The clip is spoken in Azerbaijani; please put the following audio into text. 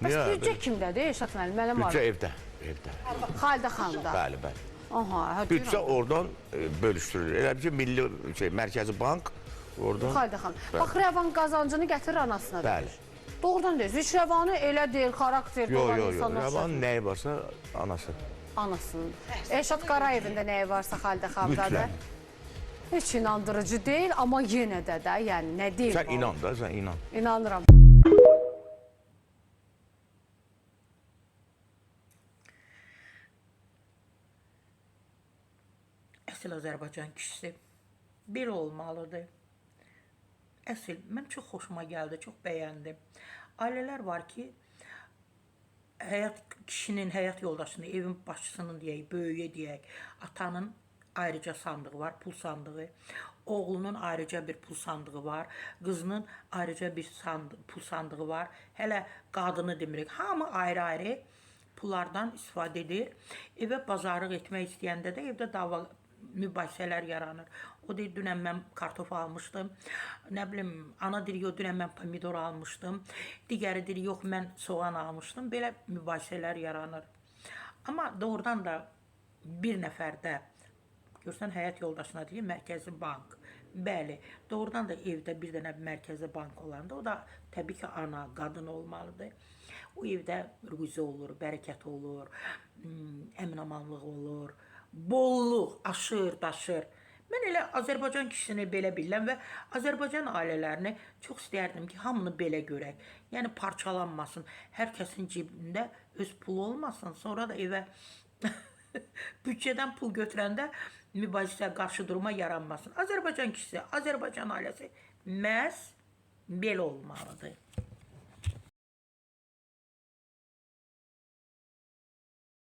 Bəs büdcə kimdədir Elşad müəllim? Mənim var. Büdcə evdə. Xalidə xanımda. Bəli. Aha, Büdcə oradan bölüşdürülür. Elə bir Milli Mərkəzi Bank oradan. Xalidə xanım. Bax, rəvan qazancını gətirir anasına. Bəli. Doğrudan deyir. Heç rəvanı elə deyil, xarakterli olan insanlar. Rəvanın nəyi varsa anası. Anasının. Elşad Qarayevin də nəyi varsa Xalidə xanımda da. Heç inandırıcı deyil, amma yenə də, yəni nə deyil? Sən inan da, sən inan. İnanıram. Əsl Azərbaycan kişisi belə olmalıdır. Əsl, mən çox xoşuma gəldi, çox bəyəndim. Ailələr var ki, kişinin həyat yoldaşını, evin başçısının deyək, böyüyə deyək, atanın ayrıca sandığı var, pul sandığı. Oğlunun ayrıca bir pul sandığı var. Qızının ayrıca bir pul sandığı var. Hələ qadını demirik. Hamı ayrı-ayrı pullardan istifadə edir. Evə bazarlıq etmək istəyəndə də evdə dava mübahisələr yaranır. O deyir, dünən mən kartof almışdım. Nə bilim, ana deyir, dünən mən pomidor almışdım. Digəri deyir, yox, mən soğan almışdım. Belə mübahisələr yaranır. Amma doğrudan da bir nəfərdə görsən, həyat yoldaşına deyir, Mərkəzi Bank. Bəli, doğrudan da evdə bir dənə Mərkəzi Bank olanda, o da təbii ki, ana, qadın olmalıdır. O evdə rüzi olur, bərəkət olur, əmin-amanlıq olur, bolluq, aşır, daşır. Mən elə Azərbaycan kişisini belə bilirəm və Azərbaycan ailələrini çox istəyərdim ki, hamını belə görək. Yəni, parçalanmasın, hər kəsin cibində öz pulu olmasın, sonra da evə büdcədən pul götürəndə mübahisə, qarşı duruma yaranmasın. Azərbaycan kişisi, Azərbaycan ailəsi məhz belə olmalıdır.